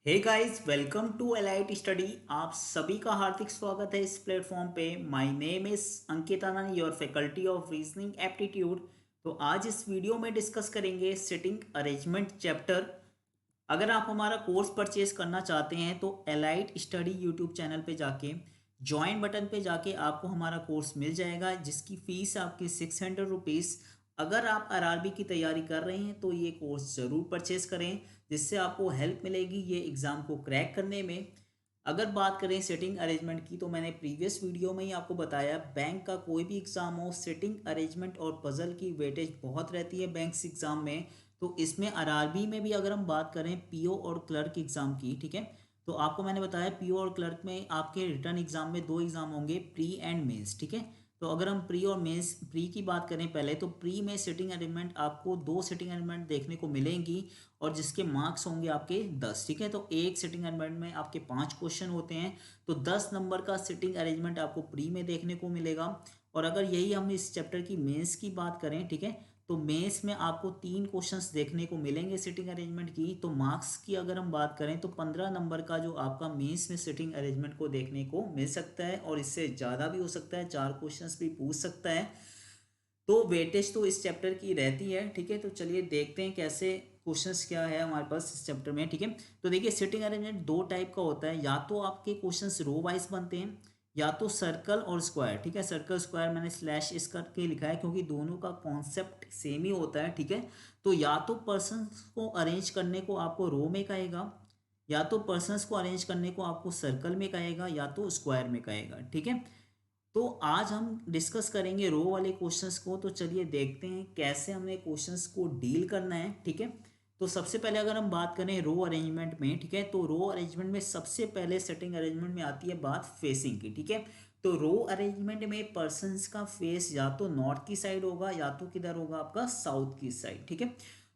Hey guys, welcome to elite study. आप सभी का हार्दिक स्वागत है इस प्लेटफॉर्म पे। My name is Ankit Anand, your faculty of reasoning aptitude. तो आज इस वीडियो में डिस्कस करेंगे सिटिंग अरेंजमेंट चैप्टर। अगर आप हमारा कोर्स परचेज करना चाहते हैं तो एलाइट स्टडी यूट्यूब चैनल पे जाके ज्वाइन बटन पे जाके आपको हमारा कोर्स मिल जाएगा, जिसकी फीस आपकी 600 रुपीज़। अगर आप आरआरबी की तैयारी कर रहे हैं तो ये कोर्स ज़रूर परचेज करें, जिससे आपको हेल्प मिलेगी ये एग्ज़ाम को क्रैक करने में। अगर बात करें सेटिंग अरेंजमेंट की, तो मैंने प्रीवियस वीडियो में ही आपको बताया, बैंक का कोई भी एग्ज़ाम हो, सेटिंग अरेंजमेंट और पज़ल की वेटेज बहुत रहती है बैंक्स एग्ज़ाम में। तो इसमें आरआरबी में भी अगर हम बात करें पीओ और क्लर्क एग्ज़ाम की, ठीक है, तो आपको मैंने बताया पीओ और क्लर्क में आपके रिटर्न एग्ज़ाम में दो एग्ज़ाम होंगे, प्री एंड मेंस, ठीक है। तो अगर हम प्री और मेंस, प्री की बात करें पहले, तो प्री में सिटिंग अरेंजमेंट आपको दो सिटिंग अरेंजमेंट देखने को मिलेंगी, और जिसके मार्क्स होंगे आपके 10, ठीक है। तो एक सिटिंग अरेंजमेंट में आपके 5 क्वेश्चन होते हैं, तो 10 नंबर का सिटिंग अरेंजमेंट आपको प्री में देखने को मिलेगा। और अगर यही हम इस चैप्टर की मेंस की बात करें, ठीक है, तो मेंस में आपको 3 क्वेश्चंस देखने को मिलेंगे सिटिंग अरेंजमेंट की। तो मार्क्स की अगर हम बात करें तो 15 नंबर का जो आपका मेंस में सिटिंग अरेंजमेंट को देखने को मिल सकता है, और इससे ज़्यादा भी हो सकता है, 4 क्वेश्चंस भी पूछ सकता है। तो वेटेज तो इस चैप्टर की रहती है, ठीक है। तो चलिए देखते हैं कैसे क्वेश्चंस क्या है हमारे पास इस चैप्टर में, ठीक है। तो देखिए, सिटिंग अरेंजमेंट दो टाइप का होता है, या तो आपके क्वेश्चंस रो वाइज बनते हैं, या तो सर्कल और स्क्वायर, ठीक है। सर्कल स्क्वायर मैंने स्लैश इस करके लिखा है क्योंकि दोनों का कॉन्सेप्ट सेम ही होता है, ठीक है। तो या तो पर्सन को अरेंज करने को आपको रो में कहेगा, या तो पर्सन्स को अरेंज करने को आपको सर्कल में कहेगा, या तो स्क्वायर में कहेगा, ठीक है। तो आज हम डिस्कस करेंगे रो वाले क्वेश्चंस को। तो चलिए देखते हैं कैसे हमें क्वेश्चंस को डील करना है, ठीक है। तो सबसे पहले अगर हम बात करें रो अरेंजमेंट में, ठीक है, तो रो अरेंजमेंट में सबसे पहले सेटिंग अरेंजमेंट में आती है बात फेसिंग की, ठीक है। तो रो अरेंजमेंट में पर्सन्स का फेस या तो नॉर्थ की साइड होगा, या तो किधर होगा आपका साउथ की साइड, ठीक है।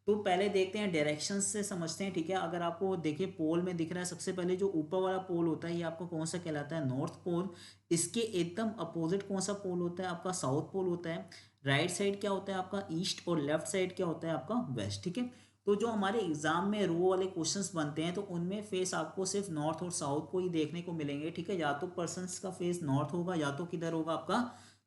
तो पहले देखते हैं डायरेक्शन से समझते हैं, ठीक है। अगर आपको देखिए पोल में दिख रहा है, सबसे पहले जो ऊपर वाला पोल होता है ये आपको कौन सा कहलाता है, नॉर्थ पोल। इसके एकदम अपोजिट कौन सा पोल होता है, आपका साउथ पोल होता है। राइट साइड क्या होता है आपका ईस्ट, और लेफ्ट साइड क्या होता है आपका वेस्ट, ठीक है। तो जो हमारे एग्जाम में रो वाले क्वेश्चंस बनते हैं तो उनमें फेस आपको सिर्फ नॉर्थ और साउथ को ही देखने को मिलेंगे, ठीक है। या तो पर्सन्स का फेस नॉर्थ होगा, या तो किधर होगा आपका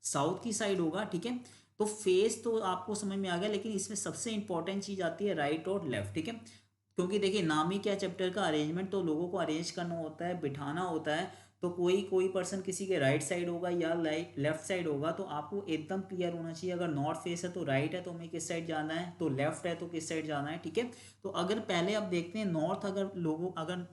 साउथ की साइड होगा, ठीक है। तो फेस तो आपको समझ में आ गया, लेकिन इसमें सबसे इंपॉर्टेंट चीज आती है राइट और लेफ्ट, ठीक है। क्योंकि देखिए नाम ही क्या चैप्टर का अरेंजमेंट, तो लोगों को अरेंज करना होता है, बिठाना होता है। तो कोई कोई पर्सन किसी के राइट साइड होगा या लेफ्ट साइड होगा, तो आपको एकदम क्लियर होना चाहिए। अगर नॉर्थ फेस है तो राइट है तो हमें किस साइड जाना है, तो लेफ्ट है तो किस साइड जाना है, ठीक है। तो अगर पहले आप देखते हैं नॉर्थ, अगर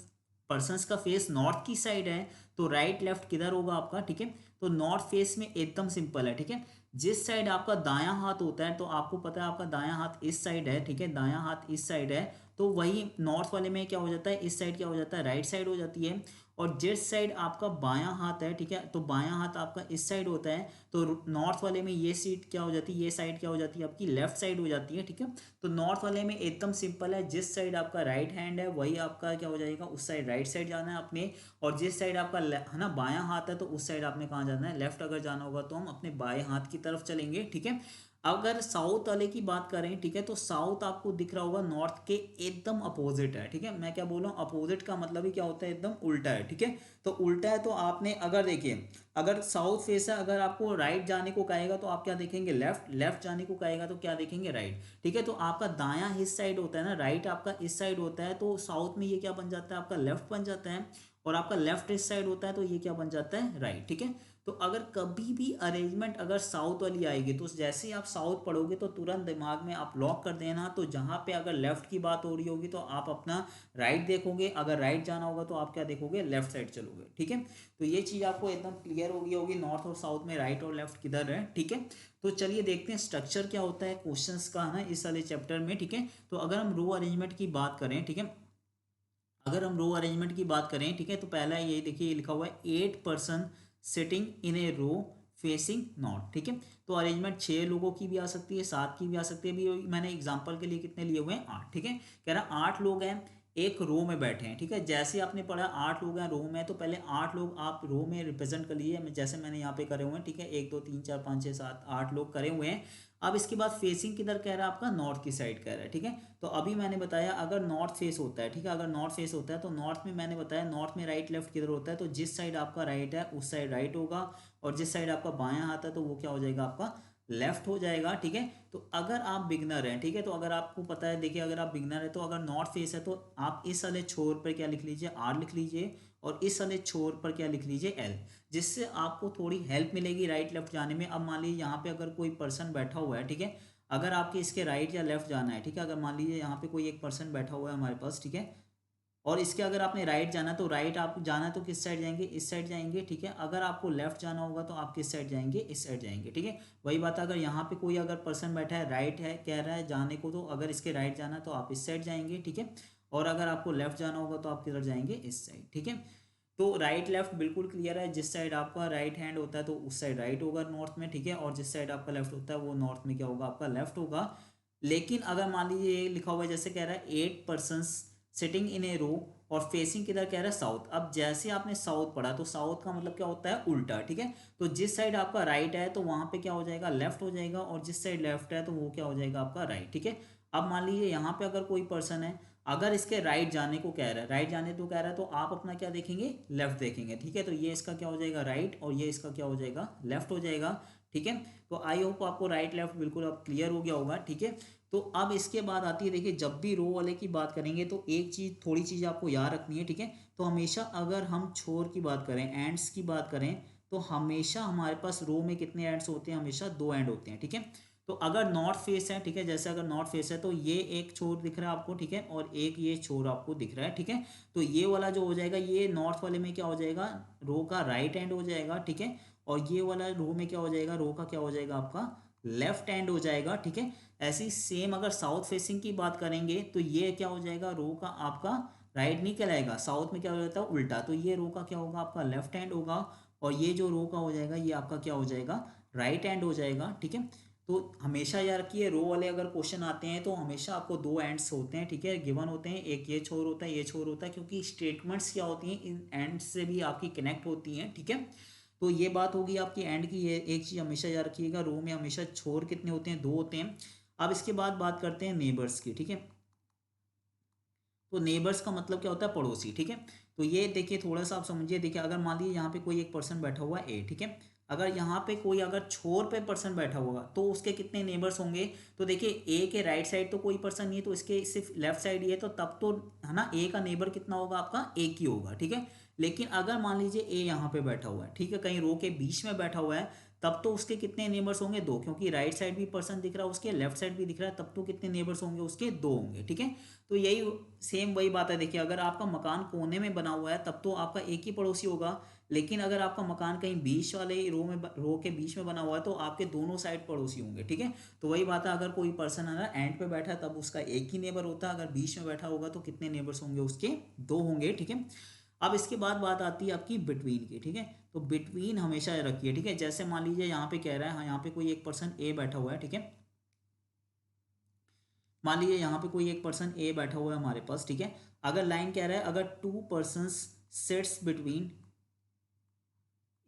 पर्सन्स का फेस नॉर्थ की साइड है तो राइट लेफ्ट किधर होगा आपका, ठीक है। तो नॉर्थ फेस में एकदम सिंपल है, ठीक है। जिस साइड आपका दायां हाथ होता है, तो आपको पता है आपका दायां हाथ इस साइड है, ठीक है, दायां हाथ इस साइड है। तो वही नॉर्थ वाले में क्या हो जाता है, इस साइड क्या हो जाता है, राइट साइड हो जाती है। और जिस साइड आपका बायां हाथ है, ठीक है, तो बायां हाथ आपका इस साइड होता है। तो नॉर्थ वाले में ये सीट क्या हो जाती है, ये साइड क्या हो जाती है आपकी, लेफ्ट साइड हो जाती है, ठीक है। तो नॉर्थ वाले में एकदम सिंपल है, जिस साइड आपका राइट हैंड है वही आपका क्या हो जाएगा, उस साइड राइट साइड जाना है अपने। और जिस साइड आपका है ना बायां हाथ है, तो उस साइड आपने कहाँ जाना है, लेफ्ट। अगर जाना होगा तो हम अपने बाएं हाथ की तरफ चलेंगे, ठीक है। अगर साउथ वाले की बात करें, ठीक है, तो साउथ आपको दिख रहा होगा नॉर्थ के एकदम अपोजिट है, ठीक है। मैं क्या बोल रहा हूँ, अपोजिट का मतलब ही क्या होता है, एकदम उल्टा है, ठीक है। तो उल्टा है तो आपने अगर देखिए, अगर साउथ फेस है, अगर आपको राइट जाने को कहेगा तो आप क्या देखेंगे, लेफ्ट। लेफ्ट जाने को कहेगा तो क्या देखेंगे, राइट, ठीक है। तो आपका दायां इस साइड होता है ना, राइट आपका इस साइड होता है, तो साउथ में ये क्या बन जाता है आपका, लेफ्ट बन जाता है। और आपका लेफ्ट इस साइड होता है तो ये क्या बन जाता है, राइट, ठीक है। तो अगर कभी भी अरेंजमेंट अगर साउथ वाली आएगी, तो जैसे ही आप साउथ पढ़ोगे तो तुरंत दिमाग में आप लॉक कर देना, तो जहां पे अगर लेफ्ट की बात हो रही होगी तो आप अपना राइट देखोगे, अगर राइट जाना होगा तो आप क्या देखोगे, लेफ्ट साइड चलोगे, ठीक है। तो ये चीज़ आपको एकदम क्लियर हो गई होगी, नॉर्थ और साउथ में राइट और लेफ्ट किधर है, ठीक है। तो चलिए देखते हैं स्ट्रक्चर क्या होता है क्वेश्चंस का ना इस वाले चैप्टर में, ठीक है। तो अगर हम रो अरेंजमेंट की बात करें, ठीक है, अगर हम रो अरेंजमेंट की बात करें, ठीक है, तो पहला ये देखिए लिखा हुआ है 8 person sitting in a row facing north, ठीक है। तो अरेंजमेंट 6 लोगों की भी आ सकती है, 7 की भी आ सकती है। अभी मैंने एग्जांपल के लिए कितने लिए हुए हैं, 8, ठीक है। कह रहा 8 लोग हैं, एक रो में बैठे हैं, ठीक है। जैसे आपने पढ़ा 8 लोग हैं रो में, तो पहले 8 लोग आप रो में रिप्रेजेंट कर लीजिए, जैसे मैंने यहाँ पे करे हुए हैं, ठीक है। 1 2 3 4 5 6 7 8 लोग करे हुए हैं। अब इसके बाद फेसिंग किधर कह रहा है आपका, नॉर्थ की साइड कह रहा है, ठीक है। तो अभी मैंने बताया अगर नॉर्थ फेस होता है, ठीक है, अगर नॉर्थ फेस होता है तो नॉर्थ में मैंने बताया नॉर्थ में राइट लेफ्ट किधर होता है, तो जिस साइड आपका राइट है उस साइड राइट होगा, और जिस साइड आपका बायां हाथ है तो वो क्या हो जाएगा आपका लेफ्ट हो जाएगा, ठीक है। तो अगर आप बिगनर हैं, ठीक है, तो अगर आपको पता है, देखिए अगर आप बिगनर है तो अगर नॉर्थ फेस है तो आप इस वाले छोर पर क्या लिख लीजिए, आर लिख लीजिए, और इस वाले छोर पर क्या लिख लीजिए, एल, जिससे आपको थोड़ी हेल्प मिलेगी राइट लेफ्ट जाने में। अब मान लीजिए यहाँ पे अगर कोई पर्सन बैठा हुआ है, ठीक है, अगर आपके इसके राइट या लेफ्ट जाना है, ठीक है, अगर मान लीजिए यहाँ पे कोई एक पर्सन बैठा हुआ है हमारे पास, ठीक है, और इसके अगर आपने राइट जाना तो राइट आप जाना है तो किस साइड जाएंगे, इस साइड जाएंगे, ठीक है। अगर आपको लेफ्ट जाना होगा तो आप किस साइड जाएंगे, इस साइड जाएंगे, ठीक है। वही बात है, अगर यहाँ पे कोई अगर पर्सन बैठा है राइट है कह रहा है जाने को, तो अगर इसके राइट जाना तो आप इस साइड जाएंगे, ठीक है। और अगर आपको लेफ्ट जाना होगा तो आप किधर जाएंगे, इस साइड, ठीक है। तो राइट लेफ्ट बिल्कुल क्लियर है, जिस साइड आपका राइट हैंड होता है तो उस साइड राइट होगा नॉर्थ में, ठीक है, और जिस साइड आपका लेफ्ट होता है वो नॉर्थ में क्या होगा आपका लेफ्ट होगा। लेकिन अगर मान लीजिए ये लिखा हुआ है जैसे कह रहा है 8 पर्सन सिटिंग इन ए रो, और फेसिंग किधर कह रहा है साउथ। अब जैसे आपने साउथ पढ़ा तो साउथ का मतलब क्या होता है, उल्टा, ठीक है। तो जिस साइड आपका राइट है तो वहां पे क्या हो जाएगा, लेफ्ट हो जाएगा, और जिस साइड लेफ्ट है तो वो क्या हो जाएगा आपका राइट, ठीक है। अब मान लीजिए यहाँ पे अगर कोई पर्सन है, अगर इसके राइट जाने को कह रहा है, राइट जाने को कह रहा है, तो आप अपना क्या देखेंगे, लेफ्ट देखेंगे, ठीक है। तो ये इसका क्या हो जाएगा राइट, और ये इसका क्या हो जाएगा लेफ्ट हो जाएगा, ठीक है। तो आई होप आपको राइट लेफ्ट बिल्कुल अब क्लियर हो गया होगा, ठीक है। तो अब इसके बाद आती है, देखिए जब भी रो वाले की बात करेंगे तो एक चीज थोड़ी चीज आपको याद रखनी है, ठीक है। तो हमेशा अगर हम छोर की बात करें, एंड्स की बात करें, तो हमेशा हमारे पास रो में कितने एंड्स होते हैं, हमेशा 2 एंड होते हैं, ठीक है। तो अगर नॉर्थ फेस है, ठीक है, जैसे अगर नॉर्थ फेस है तो ये एक छोर दिख रहा है आपको, ठीक है, और एक ये छोर आपको दिख रहा है, ठीक है। तो ये वाला जो हो जाएगा, ये नॉर्थ वाले में क्या हो जाएगा, रो का राइट हैंड हो जाएगा, ठीक है। और ये वाला रो में क्या हो जाएगा, रो का क्या हो जाएगा आपका लेफ्ट हैंड हो जाएगा, ठीक है। ऐसी सेम अगर साउथ फेसिंग की बात करेंगे तो ये क्या हो जाएगा, रो का आपका राइट नहीं कहलाएगा, साउथ में क्या हो जाता है उल्टा, तो ये रो का क्या होगा आपका लेफ्ट हैंड होगा, और ये जो रो का हो जाएगा ये आपका क्या हो जाएगा राइट हैंड हो जाएगा, ठीक है। तो हमेशा याद रखिए रो वाले अगर क्वेश्चन आते हैं तो हमेशा आपको 2 एंड्स होते हैं, ठीक है, गिवन होते हैं, एक ये छोर होता है ये छोर होता है, क्योंकि स्टेटमेंट्स क्या होती हैं इन एंड्स से भी आपकी कनेक्ट होती हैं, ठीक है। तो ये बात होगी आपकी एंड की, ये एक चीज़ हमेशा याद रखिएगा, रो में हमेशा छोर कितने होते हैं, 2 होते हैं। अब इसके बाद बात करते हैं नेबर्स की, ठीक है। तो नेबर्स का मतलब क्या होता है, पड़ोसी, ठीक है। तो ये देखिए थोड़ा सा आप समझिए, देखिए अगर मान लीजिए यहाँ पे कोई एक पर्सन बैठा हुआ है ए, ठीक है, अगर यहाँ पे कोई अगर छोर पे पर्सन बैठा हुआ तो उसके कितने नेबर्स होंगे। तो देखिए ए के राइट साइड तो कोई पर्सन नहीं है, तो इसके सिर्फ लेफ्ट साइड ही है, तो तब तो है ना, ए का नेबर कितना होगा आपका, एक ही होगा, ठीक है। लेकिन अगर मान लीजिए ए यहाँ पे बैठा हुआ है, ठीक है, कहीं रो के बीच में बैठा हुआ है, तब तो उसके कितने नेबर्स होंगे, 2, क्योंकि राइट साइड भी पर्सन दिख रहा है उसके, लेफ्ट साइड भी दिख रहा है, तब तो कितने नेबर्स होंगे उसके, 2 होंगे, ठीक है। तो यही सेम वही बात है, देखिए अगर आपका मकान कोने में बना हुआ है तब तो आपका एक ही पड़ोसी होगा, लेकिन अगर आपका मकान कहीं बीच वाले रो के बीच में बना हुआ है तो आपके दोनों साइड पड़ोसी होंगे, ठीक है। तो वही बात है, अगर कोई पर्सन है ना एंड पे बैठा है तब उसका एक ही नेबर होता है, अगर बीच में बैठा होगा तो कितने नेबर्स होंगे उसके, 2 होंगे, ठीक है। अब इसके बाद बात आती है आपकी बिटवीन की, ठीक है। तो बिटवीन हमेशा रखिए, ठीक है। जैसे मान लीजिए यहाँ पे कह रहा है, हाँ यहाँ पे कोई एक पर्सन ए बैठा हुआ है, ठीक है। मान लीजिए यहाँ पे कोई एक पर्सन ए बैठा हुआ है हमारे पास, ठीक है। अगर लाइन कह रहा है अगर 2 person sits between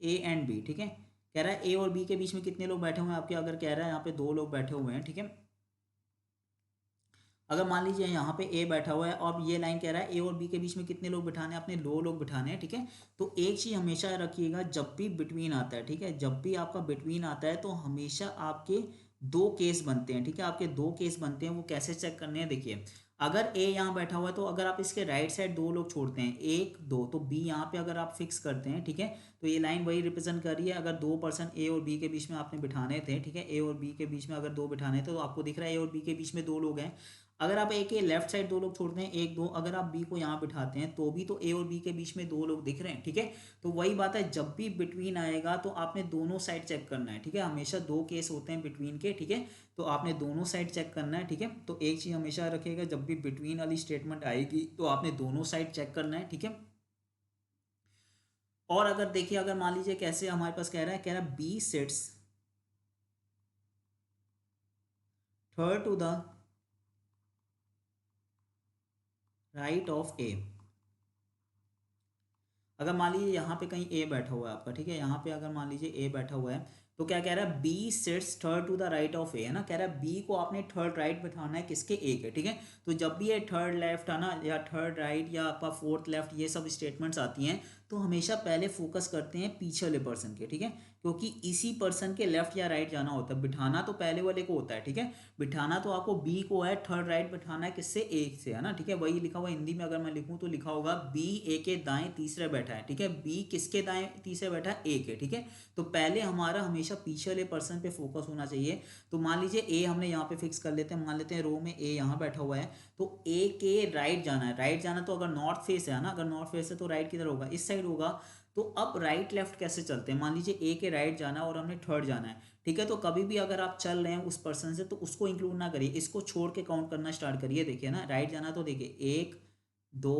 A and B, ठीक है, कह रहा है ए और बी के बीच में कितने लोग बैठे हुए हैं आपके, अगर कह रहा है यहाँ पे 2 लोग बैठे हुए हैं, ठीक है। अगर मान लीजिए यहाँ पे ए बैठा हुआ है और ये लाइन कह रहा है ए और बी के बीच में कितने लोग बिठाने हैं, अपने 2 लोग बिठाने हैं, ठीक है। तो एक चीज हमेशा रखिएगा, जब भी बिटवीन आता है, ठीक है, जब भी आपका बिटवीन आता है तो हमेशा आपके 2 केस बनते हैं, ठीक है, आपके 2 केस बनते हैं। वो कैसे चेक करने हैं, देखिए अगर ए यहाँ बैठा हुआ है तो अगर आप इसके राइट साइड 2 लोग छोड़ते हैं, 1 2, तो बी यहाँ पे अगर आप फिक्स करते हैं, ठीक है, तो ये लाइन वही रिप्रेजेंट कर रही है, अगर 2 पर्सन ए और बी के बीच में आपने बिठाने थे, ठीक है, ए और बी के बीच में अगर 2 बिठाने थे तो आपको दिख रहा है ए और बी के बीच में 2 लोग हैं। अगर आप ए के लेफ्ट साइड 2 लोग छोड़ते हैं, 1 2, अगर आप बी को यहाँ बिठाते हैं तो भी तो ए और बी के बीच में 2 लोग दिख रहे हैं, ठीक है। तो वही बात है, जब भी बिटवीन आएगा तो आपने दोनों साइड चेक करना है, ठीक है, हमेशा 2 केस होते हैं बिटवीन के, ठीक है। तो आपने दोनों साइड चेक करना है, ठीक है। तो एक चीज हमेशा रखिएगा, जब भी बिटवीन वाली स्टेटमेंट आएगी तो आपने दोनों साइड चेक करना है, ठीक है। और अगर देखिए अगर मान लीजिए कैसे हमारे पास कह रहा है B sits third to the right of A. अगर मान लीजिए यहाँ पे कहीं ए बैठा हुआ है आपका, ठीक है, यहाँ पे अगर मान लीजिए ए बैठा हुआ है, तो क्या कह रहा है, B sits third to the right of A, है ना, कह रहा है बी को आपने थर्ड राइट बैठाना है किसके, ए के, ठीक है। तो जब भी ये थर्ड लेफ्ट है ना, या थर्ड राइट, या आपका फोर्थ लेफ्ट, ये सब स्टेटमेंट्स आती हैं, तो हमेशा पहले फोकस करते हैं पीछे वाले पर्सन के, ठीक है, क्योंकि इसी पर्सन के लेफ्ट या राइट जाना होता है। बिठाना तो पहले वाले को होता है, ठीक है, बिठाना तो आपको बी को है, थर्ड राइट बिठाना है किससे, ए से, है ना, ठीक है। वही लिखा हुआ हिंदी में अगर मैं लिखूं तो लिखा होगा बी ए के दाएं तीसरे बैठा है, ठीक है, बी किसके दाएं तीसरे बैठा है, ए के, ठीक है। तो पहले हमारा हमेशा पीछे वाले पर्सन पे फोकस होना चाहिए। तो मान लीजिए ए हमने यहाँ पे फिक्स कर लेते हैं, मान लेते हैं रो में ए यहाँ बैठा हुआ है, तो ए के राइट जाना है, राइट जाना, तो अगर नॉर्थ फेस है ना, अगर नॉर्थ फेस है तो राइट किधर होगा, इस साइड होगा। तो अब राइट लेफ्ट कैसे चलते हैं, मान लीजिए ए के राइट जाना है और हमने थर्ड जाना है, ठीक है। तो कभी भी अगर आप चल रहे हैं उस पर्सन से, तो उसको इंक्लूड ना करिए, इसको छोड़ के काउंट करना स्टार्ट करिए। देखिए ना, राइट जाना तो देखिए 1 2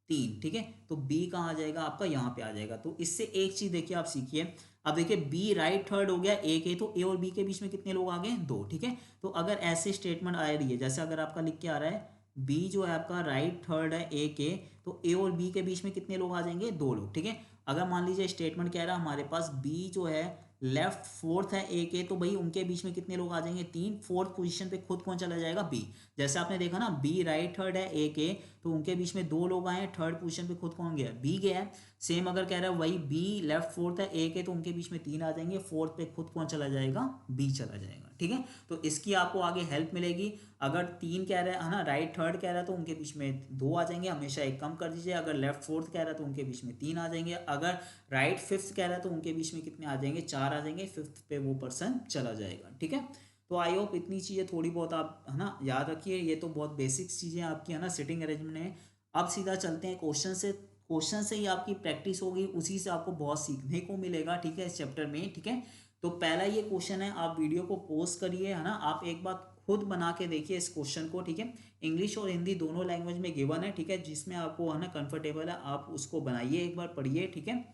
3, ठीक है, तो बी कहाँ आ जाएगा आपका, यहाँ पे आ जाएगा। तो इससे एक चीज देखिए आप सीखिए। अब देखिए बी राइट थर्ड हो गया ए के, तो ए और बी के बीच में कितने लोग आ गए, 2, ठीक है। तो अगर ऐसे स्टेटमेंट आ रही है, जैसे अगर आपका लिख के आ रहा है बी जो है आपका राइट थर्ड है ए के, तो ए और बी के बीच में कितने लोग आ जाएंगे, 2 लोग, ठीक है। अगर मान लीजिए स्टेटमेंट कह रहा है हमारे पास बी जो है लेफ्ट फोर्थ है ए के, तो भाई उनके बीच में कितने लोग आ जाएंगे, 3, फोर्थ पोजीशन पे खुद कौन चला जाएगा, बी। जैसे आपने देखा ना, बी राइट थर्ड है ए के, तो उनके बीच में 2 लोग आए हैं, थर्ड पोजीशन पे खुद कौन गया, बी गया है। सेम अगर कह रहा है वही बी लेफ्ट फोर्थ है ए के, तो उनके बीच में 3 आ जाएंगे, फोर्थ पे खुद कौन चला जाएगा, बी चला जाएगा, ठीक है। तो इसकी आपको आगे हेल्प मिलेगी। अगर 3 कह रहा है ना, राइट थर्ड कह रहा है, तो उनके बीच में 2 आ जाएंगे, हमेशा एक कम कर दीजिए। अगर लेफ्ट फोर्थ कह रहा है तो उनके बीच में 3 आ जाएंगे। अगर राइट फिफ्थ कह रहा है तो उनके बीच में कितने आ जाएंगे, 4 आ जाएंगे, फिफ्थ पे वो पर्सन चला जाएगा, ठीक है। तो आई होप इतनी चीज़ें थोड़ी बहुत आप, है ना, याद रखिए। ये तो बहुत बेसिक्स चीज़ें आपकी, है ना, सिटिंग अरेंजमेंट है। अब सीधा चलते हैं क्वेश्चन से। क्वेश्चन से ही आपकी प्रैक्टिस होगी, उसी से आपको बहुत सीखने को मिलेगा, ठीक है, इस चैप्टर में, ठीक है। तो पहला ये क्वेश्चन है, आप वीडियो को पॉज करिए, है ना, आप एक बार खुद बना के देखिए इस क्वेश्चन को, ठीक है। इंग्लिश और हिंदी दोनों लैंग्वेज में गिवन है, ठीक है, जिसमें आपको, है ना, कंफर्टेबल है आप उसको बनाइए, एक बार पढ़िए, ठीक है।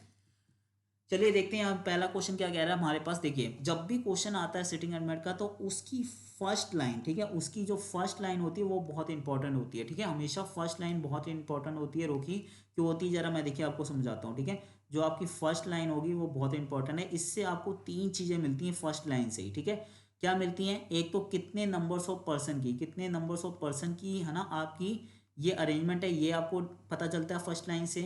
चलिए देखते हैं आप पहला क्वेश्चन क्या कह रहा है हमारे पास। देखिए जब भी क्वेश्चन आता है सिटिंग एडमेट का, तो उसकी फर्स्ट लाइन, ठीक है, उसकी जो फर्स्ट लाइन होती है वो बहुत इंपॉर्टेंट होती है, ठीक है। हमेशा फर्स्ट लाइन बहुत इंपॉर्टेंट होती है। रोकी क्यों होती है, जरा मैं देखिए आपको समझाता हूँ, ठीक है। जो आपकी फर्स्ट लाइन होगी वो बहुत इंपॉर्टेंट है। इससे आपको 3 चीज़ें मिलती हैं फर्स्ट लाइन से ही, ठीक है। क्या मिलती हैं, एक तो कितने नंबर्स ऑफ पर्सन की, कितने नंबर्स ऑफ पर्सन की, है ना, आपकी ये अरेंजमेंट है, ये आपको पता चलता है फर्स्ट लाइन से।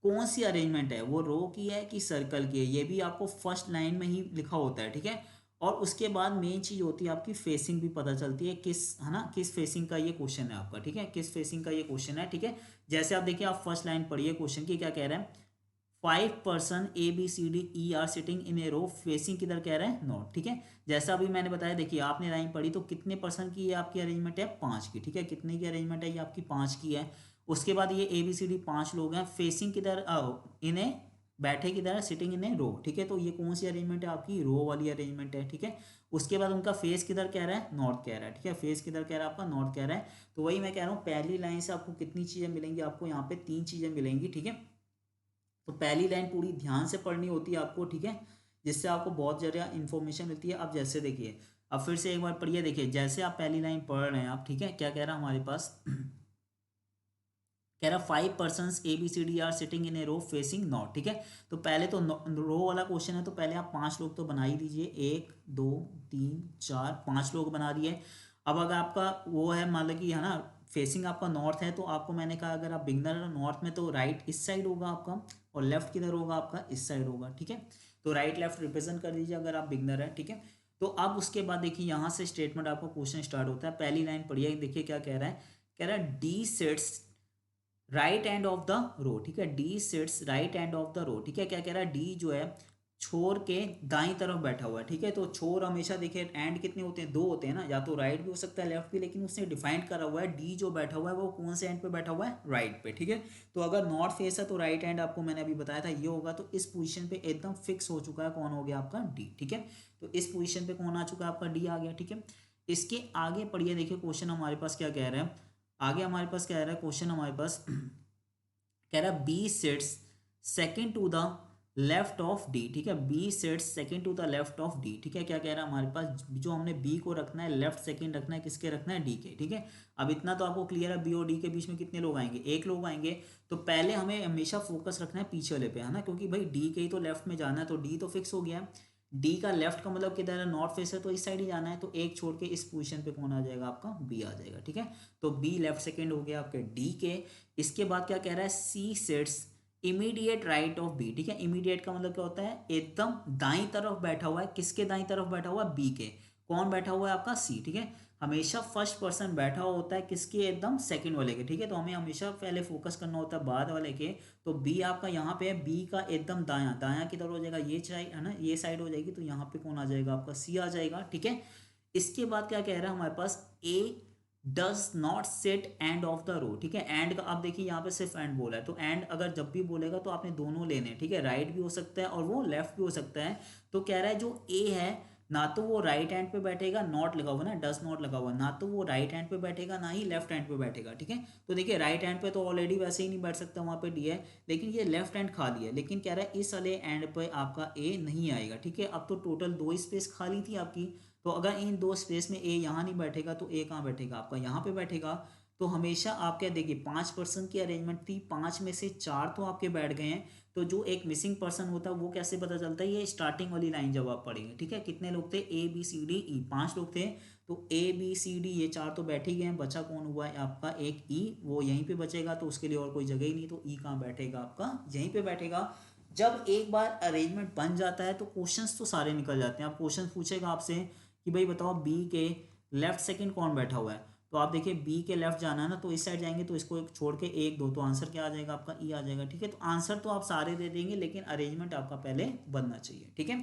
कौन सी अरेंजमेंट है, वो रो की है कि सर्कल की है, ये भी आपको फर्स्ट लाइन में ही लिखा होता है, ठीक है। और उसके बाद मेन चीज होती है आपकी फेसिंग भी पता चलती है, किस, है ना, किस फेसिंग का ये क्वेश्चन है आपका, ठीक है, किस फेसिंग का ये क्वेश्चन है, ठीक है। जैसे आप देखिए, आप फर्स्ट लाइन पढ़िए क्वेश्चन की, क्या कह रहा है, 5 person ABCDE are sitting in a row, facing किधर कह रहे हैं, नॉर्थ, ठीक है। जैसा अभी मैंने बताया, देखिए आपने लाइन पढ़ी, तो कितने पर्सन की ये आपकी अरेंजमेंट है, 5 की, ठीक है, कितने की अरेंजमेंट है, ये आपकी 5 की है। उसके बाद ये ABCD 5 लोग हैं, फेसिंग किधर, इन्हें बैठे किधर है, सिटिंग इन ए रो, ठीक है। तो ये कौन सी अरेंजमेंट है, आपकी रो वाली अरेंजमेंट है, ठीक है। उसके बाद उनका फेस किधर कह रहा है, नॉर्थ कह रहा है, ठीक है, फेस किधर कह रहा है आपका, नॉर्थ कह रहा है। तो वही मैं कह रहा हूँ, पहली लाइन से आपको कितनी चीज़ें मिलेंगी, आपको यहाँ पे 3 चीज़ें मिलेंगी, ठीक है। तो पहली लाइन पूरी ध्यान से पढ़नी होती है आपको, ठीक है, जिससे आपको बहुत ज़्यादा इन्फॉर्मेशन मिलती है। अब जैसे देखिए, अब फिर से एक बार पढ़िए, देखिए जैसे आप पहली लाइन पढ़ रहे हैं आप, ठीक है, क्या कह रहा है हमारे पास, कह रहा 5 person ABCD are sitting in a row facing north, ठीक है। तो पहले तो रो वाला क्वेश्चन है, तो पहले आप 5 लोग तो बना ही दीजिए, 1 2 3 4 5 लोग बना दिए। अब अगर आपका वो है, मान लो कि, है ना, फेसिंग आपका नॉर्थ है, तो आपको मैंने कहा अगर आप बिगनर है नॉर्थ में, तो राइट इस साइड होगा आपका, और लेफ्ट किधर होगा आपका, इस साइड होगा, ठीक है। तो राइट लेफ्ट रिप्रेजेंट कर दीजिए अगर आप बिगनर है, ठीक है। तो अब उसके बाद देखिए यहाँ से स्टेटमेंट आपको क्वेश्चन स्टार्ट होता है। पहली लाइन पढ़िए, देखिए क्या कह रहा है, कह रहा है D sits right end of the row, ठीक है, D sits right end of the row, ठीक है। क्या कह रहा है, डी जो है छोर के दाई तरफ बैठा हुआ है, ठीक है। तो छोर हमेशा देखिए एंड कितने होते हैं, 2 होते हैं ना, या तो राइट भी हो सकता है लेफ्ट भी, लेकिन उसने डिफाइंड करा हुआ है डी जो बैठा हुआ है वो कौन से एंड पे बैठा हुआ है, राइट पे, ठीक है। तो अगर नॉर्थ फेस है तो राइट एंड आपको मैंने अभी बताया था ये होगा। तो इस पोजीशन पे एकदम फिक्स हो चुका है, कौन हो गया आपका, डी, ठीक है। तो इस पोजीशन पे कौन आ चुका है आपका, डी आ गया, ठीक है। इसके आगे पढ़िए, देखिए क्वेश्चन हमारे पास क्या कह रहा है, आगे हमारे पास क्या कह रहा है क्वेश्चन हमारे पास, कह रहा B sits second to the left of D, ठीक है, B sits second to the left of D, ठीक है। क्या कह रहा है हमारे पास, जो हमने बी को रखना है लेफ्ट सेकंड रखना है, किसके रखना है, डी के, ठीक है। अब इतना तो आपको क्लियर है, बी और डी के बीच में कितने लोग आएंगे, एक लोग आएंगे। तो पहले हमें हमेशा फोकस रखना है पीछे वाले पे, है ना, क्योंकि भाई डी के ही तो लेफ्ट में जाना है, तो डी तो फिक्स हो गया है। डी का लेफ्ट का मतलब किधर है, नॉर्थ फेस है, तो इस साइड ही जाना है, तो एक छोड़ के इस पोजीशन पे कौन आ जाएगा, आपका बी आ जाएगा, ठीक है। तो बी लेफ्ट सेकंड हो गया आपके डी के। इसके बाद क्या कह रहा है, C sets immediate right of B, ठीक है। इमीडिएट का मतलब क्या होता है, एकदम दाई तरफ बैठा हुआ है, किसके दाई तरफ बैठा हुआ है, बी के। कौन बैठा हुआ है, आपका सी, ठीक है। हमेशा फर्स्ट पर्सन बैठा हुआ होता है किसके, एकदम सेकंड वाले के, ठीक है। तो हमें हमेशा पहले फोकस करना होता है बाद वाले के। तो बी आपका यहाँ पे है, बी का एकदम दायां, दायां किधर हो जाएगा, ये साइड है ना, ये साइड हो जाएगी, तो यहाँ पे कौन आ जाएगा, आपका सी आ जाएगा, ठीक है। इसके बाद क्या कह रहा है हमारे पास, A does not set end of the row, ठीक है। एंड का आप देखिए यहाँ पे सिर्फ एंड बोला है, तो एंड अगर जब भी बोलेगा तो आपने दोनों लेने हैं, ठीक है। राइट भी हो सकता है और वो लेफ्ट भी हो सकता है। तो कह रहा है जो ए है, ना तो वो राइट हैंड पे बैठेगा, नॉट लगा हुआ ना, डज नॉट लगा हुआ, ना तो वो राइट हैंड पे बैठेगा ना ही लेफ्ट हैंड पे बैठेगा, ठीक है। तो देखिए राइट हैंड पे तो ऑलरेडी वैसे ही नहीं बैठ सकता, वहाँ पे डी है, लेकिन ये लेफ्ट हैंड खाली है। लेकिन कह रहा है इस वाले एंड पे आपका ए नहीं आएगा, ठीक है। अब तो टोटल 2 स्पेस खाली थी आपकी, तो अगर इन 2 स्पेस में ए यहाँ नहीं बैठेगा तो ए कहाँ बैठेगा, आपका यहाँ पे बैठेगा। तो हमेशा आप क्या देखिए, 5% की अरेंजमेंट थी, 5 में से 4 तो आपके बैठ गए हैं। तो जो एक मिसिंग पर्सन होता है वो कैसे पता चलता है, ये स्टार्टिंग वाली लाइन जब आप पढ़ेंगे, ठीक है। कितने लोग थे, ए बी सी डी ई, 5 लोग थे। तो ए बी सी डी ये 4 तो बैठ ही गए हैं, बचा कौन हुआ है आपका, एक ई, वो यहीं पे बचेगा, तो उसके लिए और कोई जगह ही नहीं, तो ई कहाँ बैठेगा, आपका यहीं पे बैठेगा। जब एक बार अरेंजमेंट बन जाता है तो क्वेश्चंस तो सारे निकल जाते हैं। आप क्वेश्चन पूछेगा आपसे कि भाई बताओ बी के लेफ्ट सेकंड कौन बैठा हुआ है, तो आप देखिए बी के लेफ्ट जाना है ना, तो इस साइड जाएंगे, तो इसको एक छोड़ के एक दो, तो आंसर क्या आ जाएगा, आपका ई आ जाएगा, ठीक है। तो आंसर तो आप सारे दे देंगे, लेकिन अरेंजमेंट आपका पहले बनना चाहिए, ठीक है।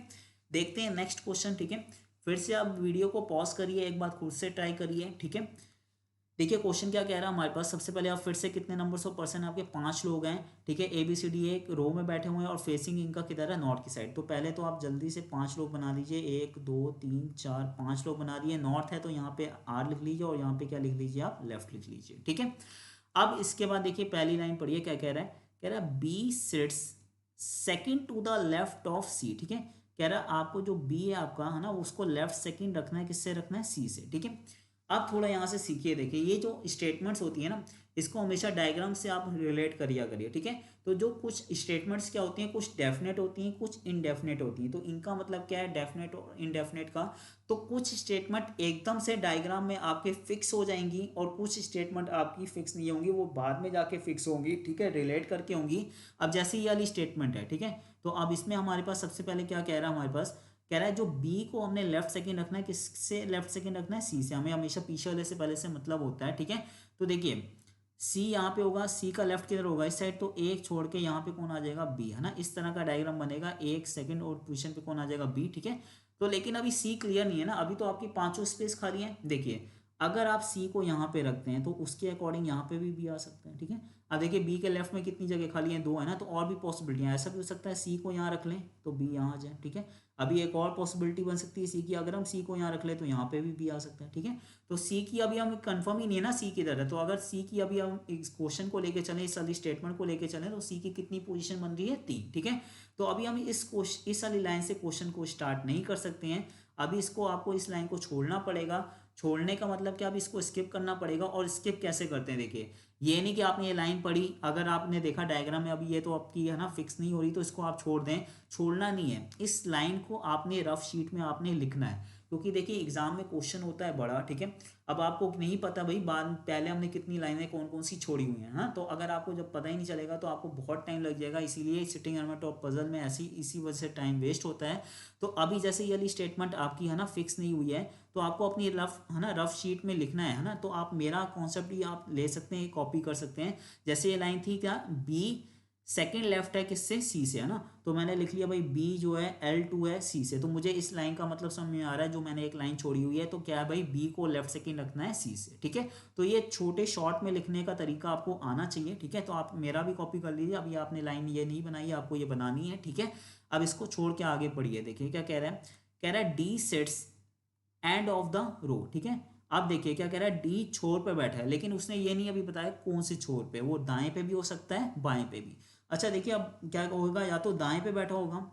देखते हैं नेक्स्ट क्वेश्चन, ठीक है। फिर से आप वीडियो को पॉज करिए, एक बार खुद से ट्राई करिए, ठीक है। देखिए क्वेश्चन क्या कह रहा है हमारे पास, सबसे पहले आप फिर से कितने नंबर्स ऑफ पर्सन आपके, 5 लोग हैं, ठीक है। ए बी सी डी एक रो में बैठे हुए हैं और फेसिंग इनका किधर है, नॉर्थ की साइड। तो पहले तो आप जल्दी से 5 लोग बना लीजिए, 1 2 3 4 5 लोग बना दिए। नॉर्थ है तो यहाँ पे आर लिख लीजिए, और यहाँ पे क्या लिख लीजिए, आप लेफ्ट लिख लीजिए, ठीक है। अब इसके बाद देखिए पहली लाइन पढ़िए, क्या कह रहा है, कह रहा है B sits second to the left of C, ठीक है। कह रहा है आपको जो बी है आपका, है ना, उसको लेफ्ट सेकंड रखना है, किससे रखना है, सी से, ठीक है। अब थोड़ा यहाँ से सीखिए, देखिए ये जो स्टेटमेंट्स होती है ना, इसको हमेशा डायग्राम से आप रिलेट करिया करिए, ठीक है। तो जो कुछ स्टेटमेंट्स क्या होती हैं, कुछ डेफिनेट होती हैं, कुछ इनडेफिनेट होती हैं। तो इनका मतलब क्या है, डेफिनेट और इनडेफिनेट का। तो कुछ स्टेटमेंट एकदम से डायग्राम में आपके फिक्स हो जाएंगी, और कुछ स्टेटमेंट आपकी फिक्स नहीं होंगी, वो बाद में जाके फिक्स होंगी, ठीक है, रिलेट करके होंगी। अब जैसे ये वाली स्टेटमेंट है, ठीक है। तो अब इसमें हमारे पास सबसे पहले क्या कह रहा है हमारे पास, कह रहा है जो बी को हमने लेफ्ट सेकंड रखना है, किससे लेफ्ट सेकंड रखना है, सी से। हमें हमेशा पीछे वाले से पहले से मतलब होता है, ठीक है। तो देखिए सी यहाँ पे होगा, सी का लेफ्ट किधर होगा, इस साइड, तो एक छोड़ के यहाँ पे कौन आ जाएगा, बी, है ना। इस तरह का डायग्राम बनेगा, एक सेकंड और पोजीशन पे कौन आ जाएगा, बी, ठीक है। तो लेकिन अभी सी क्लियर नहीं है ना, अभी तो आपकी 5 स्पेस खाली है। देखिए अगर आप सी को यहाँ पे रखते हैं तो उसके अकॉर्डिंग यहाँ पे भी आ सकते हैं, ठीक है। अब देखिए बी के लेफ्ट में कितनी जगह खाली है, 2 है ना, तो और भी पॉसिबिलिटी ऐसा भी हो सकता है सी को यहाँ रख लें तो बी यहाँ आ जाए, ठीक है। अभी एक और पॉसिबिलिटी बन सकती है सी की, अगर हम सी को यहाँ रख ले तो यहाँ पे भी बी आ सकता है, ठीक है। तो सी की अभी हम कंफर्म ही नहीं है ना, सी किधर है। तो अगर सी की अभी हम इस क्वेश्चन को लेके चलें, इस वाली स्टेटमेंट को लेके चलें, तो सी की कितनी पोजीशन बन रही है, 3, ठीक है। तो अभी हम इस वाली लाइन से क्वेश्चन को स्टार्ट नहीं कर सकते हैं। अभी इसको आपको इस लाइन को छोड़ना पड़ेगा। छोड़ने का मतलब कि आप इसको स्किप करना पड़ेगा। और स्किप कैसे करते हैं, देखिए ये नहीं कि आपने ये लाइन पढ़ी, अगर आपने देखा डायग्राम में अभी ये तो आपकी है ना फिक्स नहीं हो रही, तो इसको आप छोड़ दें। छोड़ना नहीं है, इस लाइन को आपने रफ शीट में आपने लिखना है, क्योंकि देखिए एग्जाम में क्वेश्चन होता है बड़ा, ठीक है। अब आपको नहीं पता भाई बाद पहले हमने कितनी लाइनें कौन कौन सी छोड़ी हुई हैं, हाँ। तो अगर आपको जब पता ही नहीं चलेगा तो आपको बहुत टाइम लग जाएगा, इसीलिए सिटिंग एलिमेंट ऑफ पजल में ऐसी इसी वजह से टाइम वेस्ट होता है। तो अभी जैसे ये वाली स्टेटमेंट आपकी है ना फिक्स नहीं हुई है, तो आपको अपनी रफ है ना रफ शीट में लिखना है ना। तो आप मेरा कॉन्सेप्ट ही आप ले सकते हैं, कॉपी कर सकते हैं। जैसे ये लाइन थी क्या, बी सेकंड लेफ्ट है किससे, सी से, है ना। तो मैंने लिख लिया भाई बी जो है L2 है सी से। तो मुझे इस लाइन का मतलब समझ में आ रहा है, जो मैंने एक लाइन छोड़ी हुई है, तो क्या है भाई, बी को लेफ्ट सेकंड रखना है सी से, ठीक है। तो ये छोटे शॉर्ट में लिखने का तरीका आपको आना चाहिए, ठीक है। तो आप मेरा भी कॉपी कर लीजिए। अभी आपने लाइन ये नहीं बनाई, आपको ये बनानी है, ठीक है। अब इसको छोड़ के आगे पढ़िए, देखिए क्या कह रहा है, कह रहा है D sits end of the row, ठीक है। अब देखिए क्या कह रहा है, डी छोर पे बैठा है, लेकिन उसने ये नहीं अभी बताया कौन से छोर पे, वो दाएं पे भी हो सकता है बाएं पे भी। अच्छा देखिए अब क्या होगा, या तो दाएं पे बैठा होगा,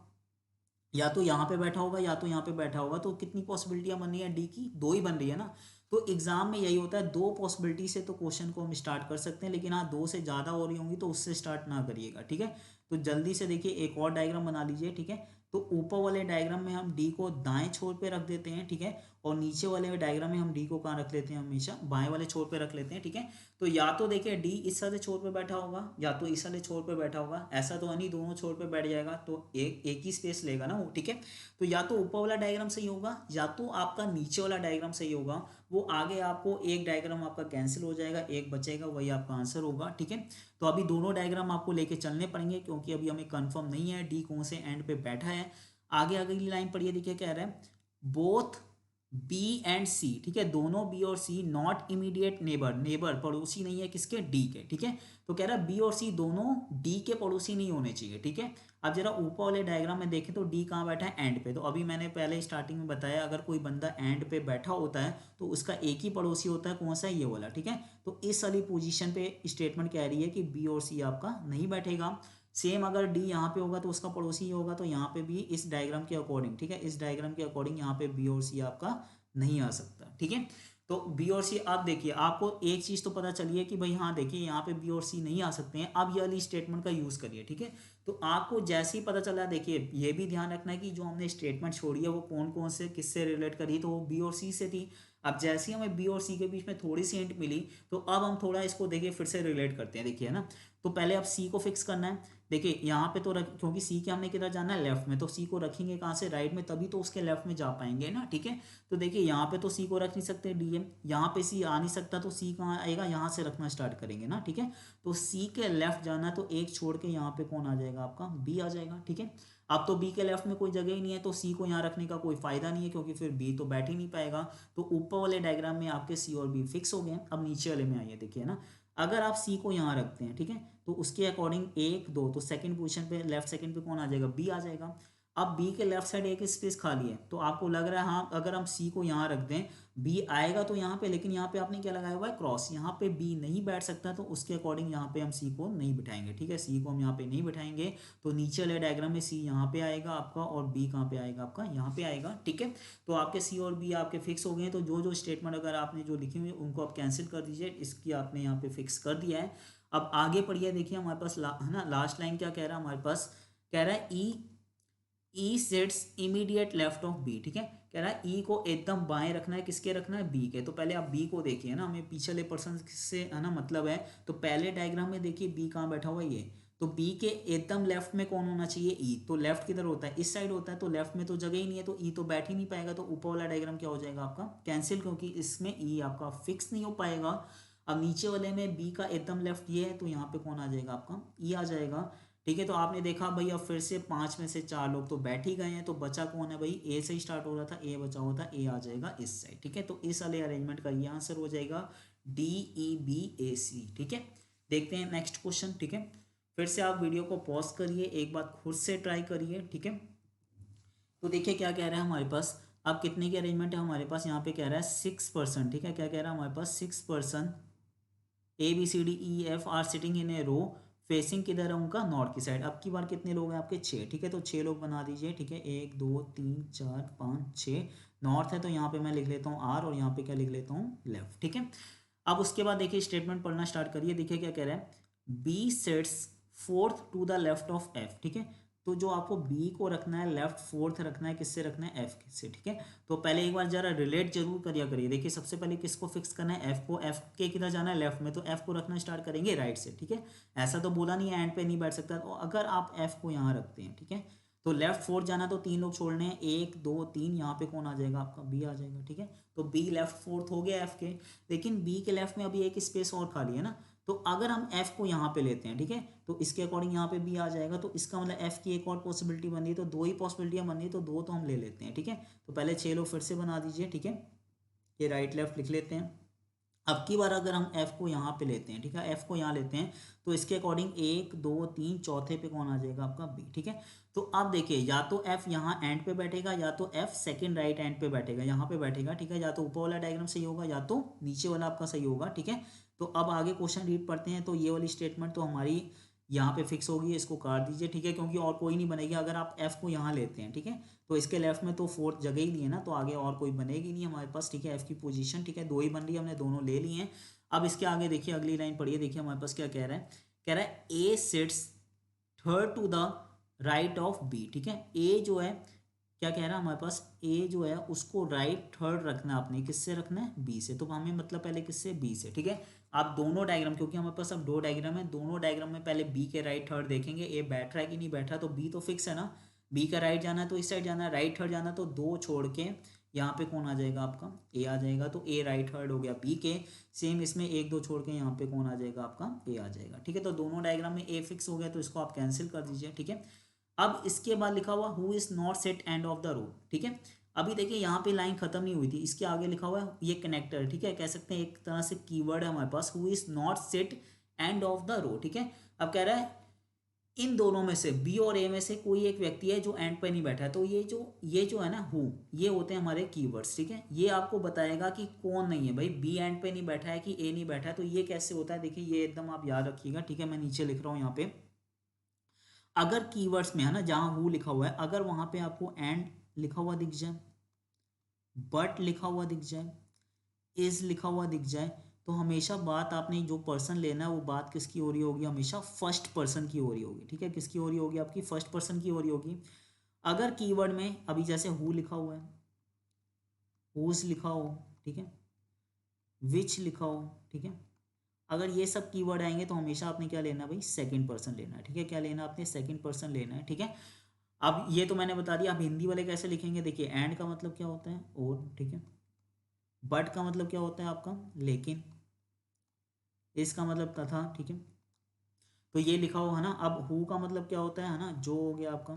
या तो यहाँ पे बैठा होगा, या तो यहाँ पे बैठा होगा। तो कितनी पॉसिबिलिटियां बन रही है डी की? दो ही बन रही है ना। तो एग्जाम में यही होता है, दो पॉसिबिलिटी से तो क्वेश्चन को हम स्टार्ट कर सकते हैं, लेकिन हाँ दो से ज़्यादा हो रही होंगी तो उससे स्टार्ट ना करिएगा, ठीक है। तो जल्दी से देखिए एक और डायग्राम बना लीजिए, ठीक है। तो ऊपर वाले डायग्राम में हम डी को दाएं छोर पे रख देते हैं, ठीक है। और नीचे वाले डायग्राम में हम डी को कहाँ रख लेते हैं? हमेशा बाएं वाले छोर पे रख लेते हैं, ठीक है। तो या तो देखिए डी इस वाले छोर पे बैठा होगा, या तो इस वाले छोर पे बैठा होगा। ऐसा तो नहीं दोनों छोर पे बैठ जाएगा, तो एक एक ही स्पेस लेगा ना वो, ठीक है। तो या तो ऊपर वाला डायग्राम सही होगा, या तो आपका नीचे वाला डायग्राम सही होगा। वो आगे आपको एक डायग्राम आपका कैंसिल हो जाएगा, एक बचेगा, वही आपका आंसर होगा, ठीक है। तो अभी दोनों डायग्राम आपको लेके चलने पड़ेंगे, क्योंकि अभी हमें कंफर्म नहीं है डी कौन से एंड पे बैठा है। आगे अगली लाइन पढ़िए, देखिए क्या रहा है, बोथ बी एंड सी, ठीक है, दोनों बी और सी नॉट इमीडिएट नेबर, नेबर पड़ोसी नहीं है किसके? डी के, ठीक है। तो कह रहा है बी और सी दोनों डी के पड़ोसी नहीं होने चाहिए, ठीक है। अब जरा ऊपर वाले डायग्राम में देखें तो डी कहाँ बैठा है? एंड पे। तो अभी मैंने पहले स्टार्टिंग में बताया, अगर कोई बंदा एंड पे बैठा होता है तो उसका एक ही पड़ोसी होता है, कौन सा? ये वाला, ठीक है। तो इस वाली पोजीशन पे स्टेटमेंट कह रही है कि बी और सी आपका नहीं बैठेगा। सेम अगर डी यहाँ पे होगा तो उसका पड़ोसी ही होगा, तो यहाँ पे भी इस डायग्राम के अकॉर्डिंग, ठीक है, इस डायग्राम के अकॉर्डिंग यहाँ पे बी और सी आपका नहीं आ सकता, ठीक है। तो बी और सी, आप देखिए आपको एक चीज़ तो पता चली है कि भाई हाँ देखिए यहाँ पे बी और सी नहीं आ सकते हैं। अब ये वाली स्टेटमेंट का यूज़ करिए, ठीक है। तो आपको जैसे ही पता चला, देखिए ये भी ध्यान रखना है कि जो हमने स्टेटमेंट छोड़ी है वो कौन कौन से किससे रिलेट करी, तो वो बी और सी से थी। अब जैसे ही हमें बी और सी के बीच में थोड़ी सी हिंट मिली, तो अब हम थोड़ा इसको देखिए फिर से रिलेट करते हैं, देखिए है ना। तो पहले अब सी को फिक्स करना है। देखिए यहाँ पे तो रख, क्योंकि सी के हमने किधर जाना है? लेफ्ट में। तो सी को रखेंगे कहाँ से? राइट में, तभी तो उसके लेफ्ट में जा पाएंगे ना, ठीक है। तो देखिए यहाँ पे तो सी को रख नहीं सकते डी एम, यहाँ पे सी आ नहीं सकता, तो सी कहाँ आएगा? यहाँ से रखना स्टार्ट करेंगे ना, ठीक है। तो सी के लेफ्ट जाना है, तो एक छोड़ के यहाँ पे कौन आ जाएगा? आपका बी आ जाएगा, ठीक है। अब तो बी के लेफ्ट में कोई जगह ही नहीं है, तो सी को यहाँ रखने का कोई फायदा नहीं है, क्योंकि फिर बी तो बैठ ही नहीं पाएगा। तो ऊपर वाले डायग्राम में आपके सी और बी फिक्स हो गए। अब नीचे वाले में आइए, देखिए ना, अगर आप सी को यहाँ रखते हैं, ठीक है, तो उसके अकॉर्डिंग एक दो, तो सेकंड पोजीशन पे, लेफ्ट सेकंड पे कौन आ जाएगा? बी आ जाएगा। अब बी के लेफ्ट साइड एक स्पेस खाली है, तो आपको लग रहा है हाँ अगर हम सी को यहाँ रख दें बी आएगा तो यहाँ पे, लेकिन यहाँ पे आपने क्या लगाया हुआ है? क्रॉस। यहाँ पे बी नहीं बैठ सकता, तो उसके अकॉर्डिंग यहाँ पे हम सी को नहीं बिठाएंगे, ठीक है। सी को हम यहाँ पे नहीं बिठाएंगे, तो नीचे वाले डायग्राम में सी यहाँ पे आएगा आपका, और बी कहाँ पे आएगा? आपका यहाँ पे आएगा, ठीक है। तो आपके सी और बी आपके फिक्स हो गए हैं। तो जो जो स्टेटमेंट अगर आपने जो लिखी हुई है उनको आप कैंसिल कर दीजिए, इसकी आपने यहाँ पे फिक्स कर दिया है। अब आगे पढ़िए, देखिए हमारे पास है ना, लास्ट लाइन क्या कह रहा है हमारे पास? कह रहा है E sets immediate left of B, ठीक है। कह रहा है ई को एकदम बाएं रखना है, किसके रखना है? बी के। तो पहले आप बी को देखिए ना, हमें पिछले पर्सन से है ना मतलब है। तो पहले डायग्राम में देखिए बी कहाँ बैठा हुआ है? ये। तो बी के एकदम लेफ्ट में कौन होना चाहिए? ई। तो लेफ्ट किधर होता है? इस साइड होता है, तो लेफ्ट में तो जगह ही नहीं है, तो ई तो बैठ ही नहीं पाएगा। तो ऊपर वाला डायग्राम क्या हो जाएगा आपका? कैंसिल, क्योंकि इसमें ई आपका फिक्स नहीं हो पाएगा। अब नीचे वाले में बी का एकदम लेफ्ट ये है, तो यहाँ पे कौन आ जाएगा? आपका ई आ जाएगा, ठीक है। तो आपने देखा भाई, अब फिर से पांच में से चार लोग तो बैठ ही गए हैं, तो बचा कौन है भाई? ए से ही स्टार्ट हो रहा था, ए बचा हुआ था, ए आ जाएगा इस साइड, ठीक है। तो इस वाले अरेंजमेंट का ये आंसर हो जाएगा डी ई बी ए सी, ठीक है। देखते हैं नेक्स्ट क्वेश्चन, ठीक है। फिर से आप वीडियो को पॉज करिए, एक बार खुद से ट्राई करिए, ठीक है। तो देखिए क्या कह रहा है हमारे पास। अब कितने की अरेंजमेंट है हमारे पास? यहाँ पे कह रहा है 6%, ठीक है। क्या कह रहा है हमारे पास? 6% A B C D E F are sitting in a row, facing किधर है उनका? नॉर्थ की साइड। अब की बार कितने लोग हैं आपके? 6, ठीक है। तो 6 लोग बना दीजिए, ठीक है। 1 2 3 4 5 6। नॉर्थ है तो यहाँ पे मैं लिख लेता हूँ आर, और यहाँ पे क्या लिख लेता हूँ? लेफ्ट, ठीक है। अब उसके बाद देखिए स्टेटमेंट पढ़ना स्टार्ट करिए, देखिए क्या कह रहा है। B sits fourth to the left of F, ठीक है। तो जो आपको बी को रखना है लेफ्ट, फोर्थ रखना है किससे? रखना है एफ से, ठीक है। तो पहले एक बार जरा रिलेट जरूर करिए करिए। देखिए सबसे पहले किसको फिक्स करना है? एफ को। एफ के किधर जाना है? लेफ्ट में। तो एफ को रखना स्टार्ट करेंगे राइट से, ठीक है। ऐसा तो बोला नहीं है एंड पे नहीं बैठ सकता, तो अगर आप एफ को यहाँ रखते हैं, ठीक है, तो लेफ्ट फोर्थ जाना, तो 3 लोग छोड़ने हैं, 1 2 3, यहाँ पे कौन आ जाएगा? आपका बी आ जाएगा, ठीक है। तो बी लेफ्ट फोर्थ हो गया एफ के, लेकिन बी के लेफ्ट में अभी एक स्पेस और खाली है ना। तो अगर हम एफ को यहाँ पे लेते हैं, ठीक है, तो इसके अकॉर्डिंग यहाँ पे बी आ जाएगा। तो इसका मतलब एफ की एक और पॉसिबिलिटी बन रही है, तो दो ही पॉसिबिलिटियां बन रही है, तो दो तो हम ले लेते हैं, ठीक है। तो पहले 6 लोग फिर से बना दीजिए, ठीक है। ये राइट लेफ्ट लिख लेते हैं। अब की बार अगर हम f को यहाँ पे लेते हैं, ठीक है, f को यहाँ लेते हैं, तो इसके अकॉर्डिंग 1 2 3 चौथे पे कौन आ जाएगा? आपका b, ठीक है। तो अब देखिए या तो f यहाँ एंड पे बैठेगा, या तो f सेकंड राइट एंड पे बैठेगा, यहाँ पे बैठेगा, ठीक है। या तो ऊपर वाला डायग्राम सही होगा, या तो नीचे वाला आपका सही होगा, ठीक है। तो अब आगे क्वेश्चन रीड पढ़ते हैं। तो ये वाली स्टेटमेंट तो हमारी यहाँ पे फिक्स होगी, इसको काट दीजिए, ठीक है, क्योंकि और कोई नहीं बनेगी अगर आप एफ को यहाँ लेते हैं, ठीक है। तो इसके लेफ्ट में तो फोर्थ जगह ही नहीं है ना, तो आगे और कोई बनेगी नहीं हमारे पास, ठीक है। एफ की पोजीशन, ठीक है, दो ही बन रही है, हमने दोनों ले ली हैं। अब इसके आगे देखिए अगली लाइन पढ़िए, देखिए हमारे पास क्या कह रहा है, कह रहा है A sits third to the right of B, ठीक है। ए जो है क्या कह रहा है हमारे पास, ए जो है उसको राइट थर्ड रखना है आपने, किससे रखना है, बी से। तो हमें मतलब पहले किससे, बी से, ठीक है। आप दोनों डायग्राम, क्योंकि हमारे पास अब दो डायग्राम है, दोनों डायग्राम में पहले बी के राइट थर्ड देखेंगे, ए बैठ रहा है कि नहीं बैठ रहा। तो बी तो फिक्स है ना, बी का राइट जाना है तो इस साइड जाना है, राइट थर्ड जाना है तो दो छोड़ के यहाँ पे कौन आ जाएगा आपका, ए आ जाएगा। तो ए राइट थर्ड हो गया बी के। सेम इसमें एक दो छोड़ के यहाँ पे कौन आ जाएगा आपका, ए आ जाएगा, ठीक है। तो दोनों डायग्राम में ए फिक्स हो गया, तो इसको आप कैंसिल कर दीजिए, ठीक है। अब इसके बाद लिखा हुआ who is not set end of the row, ठीक है। अभी देखिए यहाँ पे लाइन खत्म नहीं हुई थी, इसके आगे लिखा हुआ है ये कनेक्टर, ठीक है, कह सकते हैं एक तरह से कीवर्ड है हमारे पास, who is not set end of the row, ठीक है। अब कह रहा है इन दोनों में से, बी और ए में से कोई एक व्यक्ति है जो एंड पे नहीं बैठा है। तो ये जो है ना हु, ये होते हैं हमारे कीवर्ड्स, ठीक है। ये आपको बताएगा कि कौन नहीं है भाई, बी एंड पे नहीं बैठा है कि ए नहीं बैठा है। तो ये कैसे होता है, देखिए ये एकदम आप याद रखिएगा, ठीक है। मैं नीचे लिख रहा हूँ यहाँ पे, अगर कीवर्ड्स में है ना जहां हु लिखा हुआ है, अगर वहां पे आपको एंड लिखा हुआ दिख जाए, बट लिखा हुआ दिख जाए, इज लिखा हुआ दिख जाए, तो हमेशा बात आपने जो पर्सन लेना है वो बात किसकी हो रही होगी, हमेशा फर्स्ट पर्सन की हो रही होगी, ठीक है। किसकी हो रही होगी, आपकी फर्स्ट पर्सन की हो रही होगी। अगर कीवर्ड में अभी जैसे हु लिखा हुआ है, हुज लिखा हो, ठीक है, विच लिखा हो, ठीक है, अगर ये सब कीवर्ड आएंगे तो हमेशा आपने क्या लेना है भाई, सेकंड पर्सन लेना है, ठीक है। क्या लेना है आपने, सेकंड पर्सन लेना है, ठीक है। अब ये तो मैंने बता दिया। अब हिंदी वाले कैसे लिखेंगे, देखिए एंड का मतलब क्या होता है, और, ठीक है। बट का मतलब क्या होता है आपका, लेकिन। इसका मतलब तथा, ठीक है। तो ये लिखा हुआ है ना। अब हु का मतलब क्या होता है ना, जो हो गया आपका,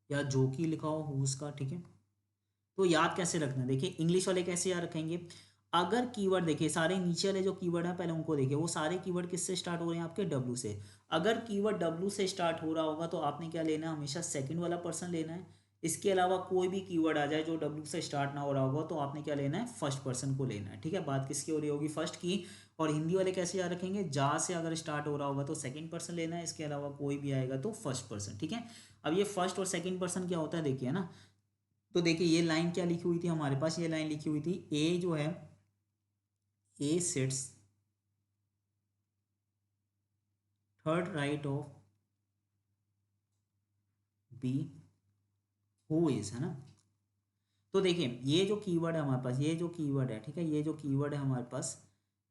या जो की लिखा हो हुज का, ठीक है। तो याद कैसे रखना है, देखिए इंग्लिश वाले कैसे याद रखेंगे, अगर कीवर्ड देखिए सारे नीचे वाले जो कीवर्ड है पहले उनको देखिए, वो सारे कीवर्ड किससे स्टार्ट हो रहे हैं आपके, डब्ल्यू से। अगर कीवर्ड डब्ल्यू से स्टार्ट हो रहा होगा तो आपने क्या लेना है, हमेशा सेकंड वाला पर्सन लेना है। इसके अलावा कोई भी कीवर्ड आ जाए जो डब्ल्यू से स्टार्ट ना हो रहा होगा तो आपने क्या लेना है, फर्स्ट पर्सन को लेना है, ठीक है। बात किसकी हो रही होगी, फर्स्ट की। और हिंदी वाले कैसे याद रखेंगे, जा से अगर स्टार्ट हो रहा होगा तो सेकंड पर्सन लेना है, इसके अलावा कोई भी आएगा तो फर्स्ट पर्सन, ठीक है। अब ये फर्स्ट और सेकंड पर्सन क्या होता है देखिए ना। तो देखिए ये लाइन क्या लिखी हुई थी हमारे पास, ये लाइन लिखी हुई थी, ए जो है, A sits third right of B who is, है ना। तो देखिए ये जो कीवर्ड है हमारे पास, ये जो कीवर्ड है, ठीक है, ये जो कीवर्ड है हमारे पास,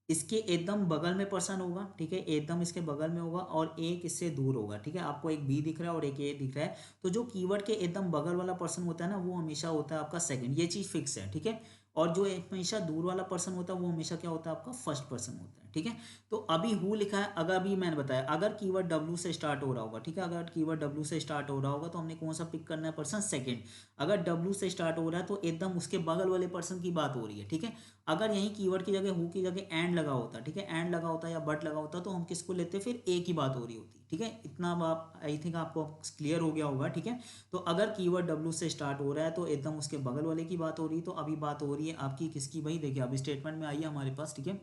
इसके एकदम बगल में पर्सन होगा, ठीक है, एकदम इसके बगल में होगा, और एक इससे दूर होगा, ठीक है। आपको एक बी दिख रहा है और एक ए दिख रहा है, तो जो कीवर्ड के एकदम बगल वाला पर्सन होता है ना, वो हमेशा होता है आपका सेकंड, ये चीज़ फिक्स है, ठीक है। और जो हमेशा दूर वाला पर्सन होता है वो हमेशा क्या होता है, आपका फर्स्ट पर्सन होता है, ठीक है। तो अभी हु लिखा है, अगर अभी मैंने बताया अगर कीवर्ड डब्ल्यू से स्टार्ट हो रहा होगा, ठीक है, अगर कीवर्ड डब्ल्यू से स्टार्ट हो रहा होगा तो हमने कौन सा पिक करना है, पर्सन सेकंड। अगर डब्ल्यू से स्टार्ट हो रहा है तो एकदम उसके बगल वाले पर्सन की बात हो रही है, ठीक है। अगर यहीं कीवर्ड की जगह हु की जगह एंड लगा होता, ठीक है, एंड लगा होता या बट लगा होता तो हम किसको लेते, फिर ए की बात हो रही होती, ठीक है। इतना अब आप आई थिंक आपको क्लियर हो गया होगा, ठीक है। तो अगर कीवर्ड डब्ल्यू से स्टार्ट हो रहा है तो एकदम उसके बगल वाले की बात हो रही है। तो अभी बात हो रही है आपकी किसकी भाई, देखिए अभी स्टेटमेंट में आई है हमारे पास, ठीक है।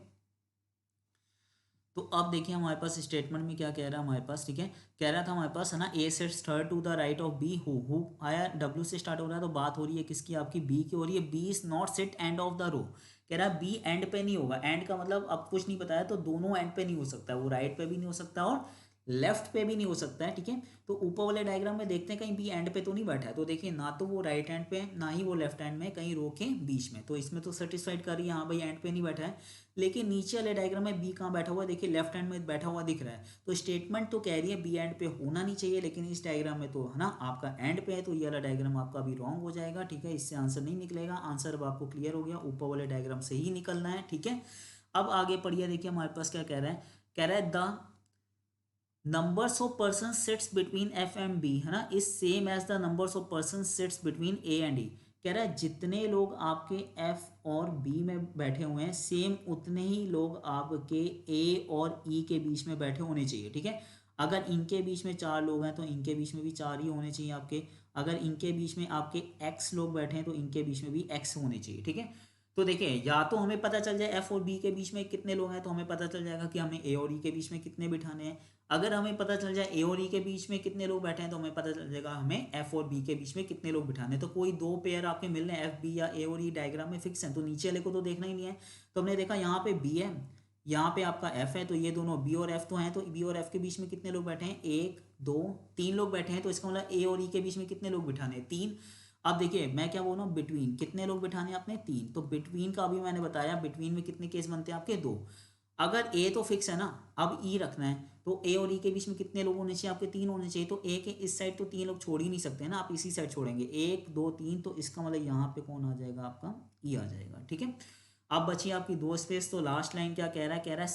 तो अब देखिए हमारे पास स्टेटमेंट में क्या कह रहा है हमारे पास, ठीक है। कह रहा था हमारे पास है ना, A sets third to the right of B who आया, डब्ल्यू से स्टार्ट हो रहा है तो बात हो रही है किसकी, आपकी बी की हो रही है। B is not set end of the row, कह रहा है बी एंड पे नहीं होगा। एंड का मतलब अब कुछ नहीं बताया, तो दोनों एंड पे नहीं हो सकता, वो राइट पे भी नहीं हो सकता और लेफ्ट पे भी नहीं हो सकता है, ठीक है। तो ऊपर वाले डायग्राम में देखते हैं कहीं बी एंड पे तो नहीं बैठा है, तो देखिए ना तो वो राइट हैंड पे है ना ही वो लेफ्ट हैंड में, कहीं रो के बीच में। तो इसमें तो सेटिस्फाइड कर रही है हाँ भाई एंड पे नहीं बैठा है। लेकिन नीचे वाले डायग्राम में बी कहाँ बैठा हुआ है, देखिए लेफ्ट हैंड में बैठा हुआ दिख रहा है। तो स्टेटमेंट तो कह रही है बी एंड पे होना नहीं चाहिए, लेकिन इस डायग्राम में तो है ना आपका एंड पे है, तो ये वाला डायग्राम आपका अभी रॉन्ग हो जाएगा, ठीक है। इससे आंसर नहीं निकलेगा, आंसर अब आपको क्लियर हो गया, ऊपर वाले डायग्राम से ही निकलना है, ठीक है। अब आगे पढ़िए, देखिए हमारे पास क्या कह रहा है, कह रहा है the numbers of persons sits between f and b, है ना, is same as the numbers of person sits between A and E. कह रहा है जितने लोग आपके f और b में बैठे हुए हैं, सेम उतने ही लोग आपके a और e के बीच में बैठे होने चाहिए, ठीक है। अगर इनके बीच में चार लोग हैं तो इनके बीच में भी चार ही होने चाहिए आपके। अगर इनके बीच में आपके x लोग बैठे हैं तो इनके बीच में भी x होने चाहिए, ठीक है। तो देखिए, या तो हमें पता चल जाए एफ और बी के बीच में कितने लोग हैं, तो हमें पता चल जाएगा कि हमें ए और ई के बीच में कितने बिठाने हैं। अगर हमें पता चल जाए ए और ई के बीच में कितने लोग बैठे हैं, तो हमें पता चल जाएगा हमें एफ और बी के बीच में कितने लोग बिठाने हैं। तो कोई दो पेयर आपके मिल रहे हैं, एफ बी या ए और ई डायग्राम में फिक्स हैं, तो नीचे वाले को तो देखना ही नहीं है। तो हमने देखा यहाँ पे बी है, यहाँ पे आपका एफ है, तो ये दोनों बी और एफ तो हैं, तो बी और एफ के बीच में कितने लोग बैठे हैं, एक दो तीन लोग बैठे हैं। तो इसका मतलब ए और ई के बीच में कितने लोग बिठाने हैं, तीन। अब देखिए मैं क्या बोल रहा हूँ, बिटवीन कितने लोग बिठाने हैं आपने, तीन। तो बिटवीन का अभी मैंने बताया, बिटवीन में कितने केस बनते हैं आपके, दो। अगर ए तो फिक्स है ना, अब ई रखना है, तो ए और ई के बीच में कितने लोग होने चाहिए आपके, तीन होने चाहिए। तो ए के इस साइड तो तीन लोग छोड़ ही नहीं सकते ना, आप इसी साइड छोड़ेंगे, एक दो तीन, तो इसका मतलब यहाँ पे कौन आ जाएगा आपका, ई आ जाएगा, ठीक है। अब बची आपकी दो स्पेस, तो लास्ट लाइन क्या कह रहा है, कह रहा है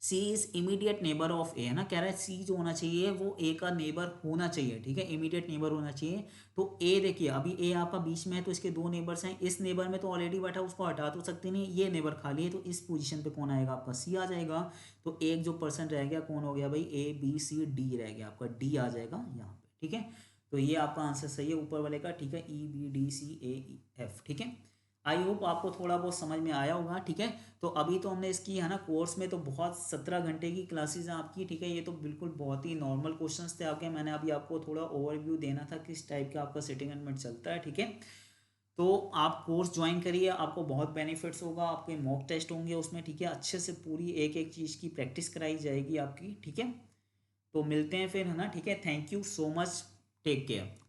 सी is immediate neighbour of A, है ना, कह रहा है सी जो होना चाहिए वो ए का नेबर होना चाहिए, ठीक है, इमीडिएट नेबर होना चाहिए। तो ए देखिए, अभी ए आपका बीच में है, तो इसके दो नेबर्स हैं, इस नेबर में तो ऑलरेडी बैठा, उसको हटा तो सकते नहीं, ये नेबर खाली है, तो इस पोजीशन पे कौन आएगा आपका, सी आ जाएगा। तो एक जो पर्सन रह गया कौन हो गया भाई, ए बी सी डी रह गया आपका, डी आ जाएगा यहाँ पे, ठीक है। तो ये आपका आंसर सही है ऊपर वाले का, ठीक है, E B D C A F, ठीक है। आई होप आपको थोड़ा बहुत समझ में आया होगा, ठीक है। तो अभी तो हमने इसकी, है ना, कोर्स में तो बहुत 17 घंटे की क्लासेस हैं आपकी, ठीक है। ये तो बिल्कुल बहुत ही नॉर्मल क्वेश्चंस थे आपके, मैंने अभी आपको थोड़ा ओवरव्यू देना था किस टाइप का आपका सिटिंग एनवायरनमेंट चलता है, ठीक है। तो आप कोर्स ज्वाइन करिए, आपको बहुत बेनिफिट्स होगा, आपके मॉक टेस्ट होंगे उसमें, ठीक है, अच्छे से पूरी एक एक चीज़ की प्रैक्टिस कराई जाएगी आपकी, ठीक है। तो मिलते हैं फिर, है ना, ठीक है। Thank you so much, take care.